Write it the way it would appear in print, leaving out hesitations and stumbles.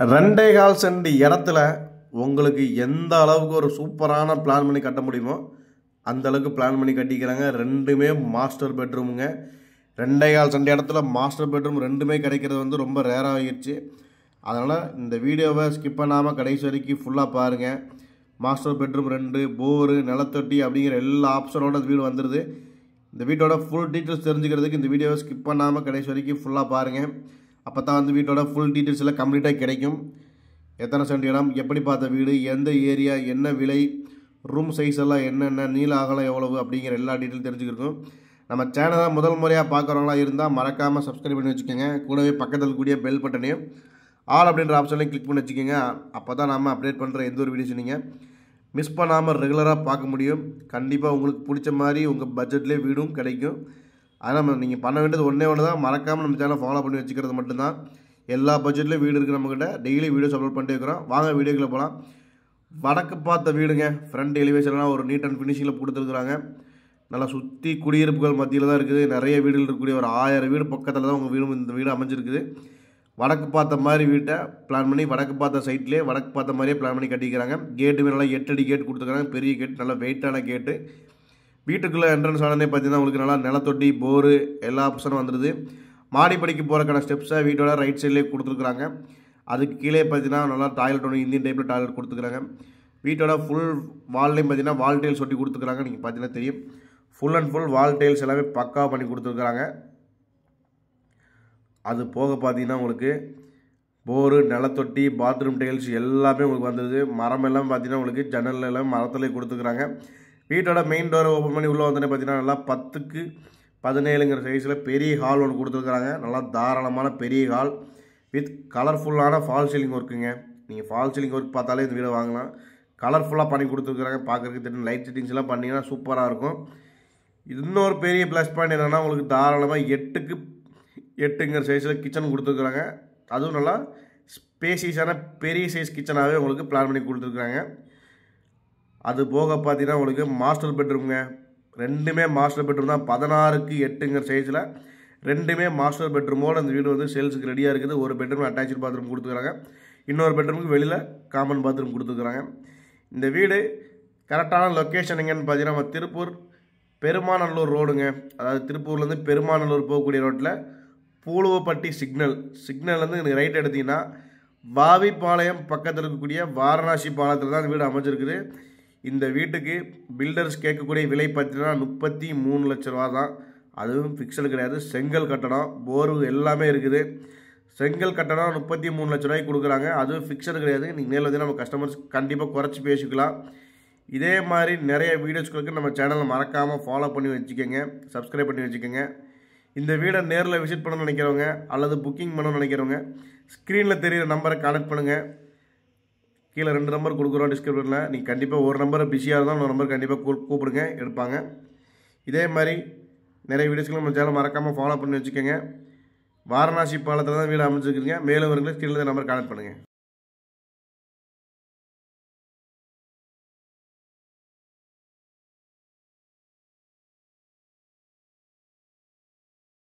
2.25 send இடத்துல உங்களுக்கு எந்த அளவுக்கு ஒரு சூப்பரான பிளான் பண்ணி கட்ட முடியுமோ அந்த அளவுக்கு பிளான் பண்ணி கட்டிக்கிறாங்க. ரெண்டுமே மாஸ்டர் பெட்ரூமுங்க. 2.25 சென்ட் இடத்துல மாஸ்டர் பெட்ரூம் ரெண்டுமே கிடைக்கிறது வந்து ரொம்ப ரேராக ஆகிடுச்சு. அதனால் இந்த வீடியோவை ஸ்கிப் பண்ணாமல் கடைசி வரைக்கும் ஃபுல்லாக பாருங்கள். மாஸ்டர் பெட்ரூம் 2 போரு நிலத்தொட்டி அப்படிங்கிற எல்லா ஆப்ஷனோட இந்த வீடு வந்துடுது. இந்த வீட்டோட ஃபுல் டீட்டெயில்ஸ் தெரிஞ்சுக்கிறதுக்கு இந்த வீடியோவை ஸ்கிப் பண்ணாமல் கடைசி வரைக்கும் ஃபுல்லாக பாருங்கள். அப்போ தான் வந்து வீட்டோட ஃபுல் டீட்டெயில்ஸ் எல்லாம் கம்ப்ளீட்டாக கிடைக்கும். எத்தனை சென்ட் இடம், எப்படி பார்த்த வீடு, எந்த ஏரியா, என்ன விலை, ரூம் சைஸ் எல்லாம் என்னென்ன, நீள அகலம் எவ்வளவு அப்படிங்கிற எல்லா டீட்டெயிலும் தெரிஞ்சுக்கிருக்கும். நம்ம சேனலை முதல் முறையாக பார்க்குறவங்களா இருந்தால் மறக்காமல் சப்ஸ்கிரைப் பண்ணி வச்சுக்கோங்க. கூடவே பக்கத்தில் கூடிய பெல் பட்டனையும் ஆல் அப்படின்ற ஆப்ஷன்லையும் கிளிக் பண்ணி வச்சுக்கோங்க. அப்போ தான் நம்ம அப்டேட் பண்ணுற எந்த ஒரு வீடியோஸ் நீங்கள் மிஸ் பண்ணாமல் ரெகுலராக பார்க்க முடியும். கண்டிப்பாக உங்களுக்கு பிடிச்ச மாதிரி உங்கள் பட்ஜெட்லேயே வீடும் கிடைக்கும். அதனால் நீங்கள் பண்ண வேண்டியது ஒன்றே தான், மறக்காமல் நம்ம சேனலை ஃபாலோ பண்ணி வச்சுக்கிறது மட்டும்தான். எல்லா பட்ஜெட்லேயும் வீடு இருக்குது நம்மக்கிட்ட. டெய்லி வீடியோஸ் அப்லோட் பண்ணிட்டு இருக்கிறோம். வாங்க வீடியோக்குள்ளே போகலாம். வடக்கு பார்த்த வீடுங்க. ஃப்ரண்ட் எலிவேஷன்லாம் ஒரு நீட் அண்ட் ஃபினிஷிங்கில் கொடுத்துருக்குறாங்க. நல்லா சுற்றி குடியிருப்புகள் மத்தியில் தான் இருக்குது. நிறைய வீடுகள் இருக்கக்கூடிய ஒரு 1000 வீடு பக்கத்தில் தான் உங்கள் வீடும் இந்த வீடு அமைஞ்சிருக்குது. வடக்கு பார்த்த மாதிரி வீட்டை பிளான் பண்ணி வடக்கு பார்த்த சைட்லேயே வடக்கு பார்த்த மாதிரியே பிளான் பண்ணி கட்டிக்கிறாங்க. கேட்டுமே நல்லா 8 அடி கேட் கொடுத்துருக்காங்க. பெரிய கேட், நல்லா வெயிட்டான கேட்டு. வீட்டுக்குள்ளே என்ட்ரன்ஸ் ஆனே பார்த்தீங்கன்னா உங்களுக்கு நல்லா நிலத்தொட்டி போரு எல்லா ஆப்ஷனும் வந்துடுது. மாடிப்படிக்கு போகிறக்கான ஸ்டெப்ஸை வீட்டோட ரைட் சைட்லேயே கொடுத்துருக்குறாங்க. அதுக்கு கீழே பார்த்தீங்கன்னா நல்லா டாய்லெட் ஒன்று இந்தியன் டைப்பில் டாய்லெட் கொடுத்துருக்காங்க. வீட்டோட ஃபுல் வால்லையும் பார்த்தீங்கன்னா வால் டைல்ஸ் ஒட்டி கொடுத்துருக்காங்க. நீங்கள் பார்த்தீங்கன்னா தெரியும். Full and full wall tiles எல்லாமே பக்காவாக பண்ணி கொடுத்துருக்குறாங்க. அது போக பார்த்தீங்கன்னா உங்களுக்கு போரு நிலத்தொட்டி பாத்ரூம் டைல்ஸ் எல்லாமே உங்களுக்கு வந்தது. மரம் எல்லாம் பார்த்தீங்கன்னா உங்களுக்கு ஜன்னல் எல்லாம் மரத்துலேயே கொடுத்துருக்குறாங்க. வீட்டோட மெயின் டோரை ஓப்பன் பண்ணி உள்ளே வந்தோடனே பார்த்தீங்கன்னா நல்லா 10க்கு 17ங்கிற சைஸில் பெரிய ஹால் ஒன்று கொடுத்துருக்குறாங்க. நல்லா தாராளமான பெரிய ஹால் வித் கலர்ஃபுல்லான ஃபால் சீலிங் ஒர்க்குங்க. நீங்கள் ஃபால் சீலிங் ஒர்க் பார்த்தாலே இந்த வீடை வாங்கலாம். கலர்ஃபுல்லாக பண்ணி கொடுத்துருக்குறாங்க. பார்க்குறதுக்கு தெரியும். லைட் செட்டிங்ஸ் எல்லாம் பண்ணிங்கன்னா சூப்பராக இருக்கும். இன்னொரு பெரிய ப்ளஸ் பாயிண்ட் என்னென்னா உங்களுக்கு தாராளமாக 8க்கு 8ங்கிற சைஸில் கிச்சன் கொடுத்துருக்குறாங்க. அதுவும் நல்லா ஸ்பேசியஸான பெரிய சைஸ் கிச்சனாகவே உங்களுக்கு பிளான் பண்ணி கொடுத்துருக்குறாங்க. அது போக பார்த்தீங்கன்னா உங்களுக்கு மாஸ்டர் பெட்ரூம்ங்க. ரெண்டுமே மாஸ்டர் பெட்ரூம் தான். 16க்கு 8ங்கிற சைஸில் ரெண்டுமே மாஸ்டர் பெட்ரூமோடு அந்த வீடு வந்து சேல்ஸுக்கு ரெடியாக இருக்குது. ஒரு பெட்ரூம் அட்டாச்சு பாத்ரூம் கொடுத்துருக்காங்க. இன்னொரு பெட்ரூமுக்கு வெளியில் காமன் பாத்ரூம் கொடுத்துருக்குறாங்க. இந்த வீடு கரெக்டான லொக்கேஷன் எங்கன்னு பார்த்தீங்கன்னா நம்ம திருப்பூர் பெருமாநல்லூர் ரோடுங்க. அதாவது திருப்பூர்லேருந்து பெருமாநல்லூர் போகக்கூடிய ரோட்டில் பூலுவப்பட்டி சிக்னல்லேருந்து எனக்கு ரைட் எடுத்திங்கன்னா வாவிப்பாளையம் பக்கத்தில் இருக்கக்கூடிய வாரணாசி பாலத்தில் தான் இந்த வீடு அமைஞ்சிருக்குது. இந்த வீட்டுக்கு பில்டர்ஸ் கேட்கக்கூடிய விலை பார்த்தீங்கன்னா 33 லட்ச ரூபா தான். அதுவும் ஃபிக்ஸடு கிடையாது. செங்கல் கட்டணம் போரு எல்லாமே இருக்குது. செங்கல் கட்டணம் 33 லட்ச ரூபாய்க்கு கொடுக்குறாங்க. அதுவும் ஃபிக்ஸடு கிடையாது. நீங்கள் நேரில் வந்து நம்ம கஸ்டமர்ஸ் கண்டிப்பாக குறைச்சி பேசிக்கலாம். இதே மாதிரி நிறைய வீடியோஸ்களுக்கு நம்ம சேனலை மறக்காமல் ஃபாலோ பண்ணி வச்சுக்கோங்க. சப்ஸ்கிரைப் பண்ணி வச்சுக்கோங்க. இந்த வீடை நேரில் விசிட் பண்ண நினைக்கிறவங்க அல்லது புக்கிங் பண்ண நினைக்கிறவங்க ஸ்க்ரீனில் தெரிகிற நம்பரை கான்டெக்ட் பண்ணுங்கள். கீழே 2 நம்பர் கொடுக்குறோம் டிஸ்கிரிப்ஷனில். நீங்கள் கண்டிப்பாக ஒரு நம்பரை பிஸியாக இருந்தால் இன்னொரு நம்பர் கண்டிப்பாக கூப்பிடுங்க, எடுப்பாங்க. இதே மாதிரி நிறைய வீடியோஸ்களும் நம்ம சேனல் மறக்காமல் ஃபாலோ பண்ணி வச்சுக்கோங்க. வாரணாசி பாலத்தில் தான் வீடு அமைச்சிருக்குங்க. மேலும் வருங்களே கீழே நம்பர் கான்டெக்ட் பண்ணுங்கள்.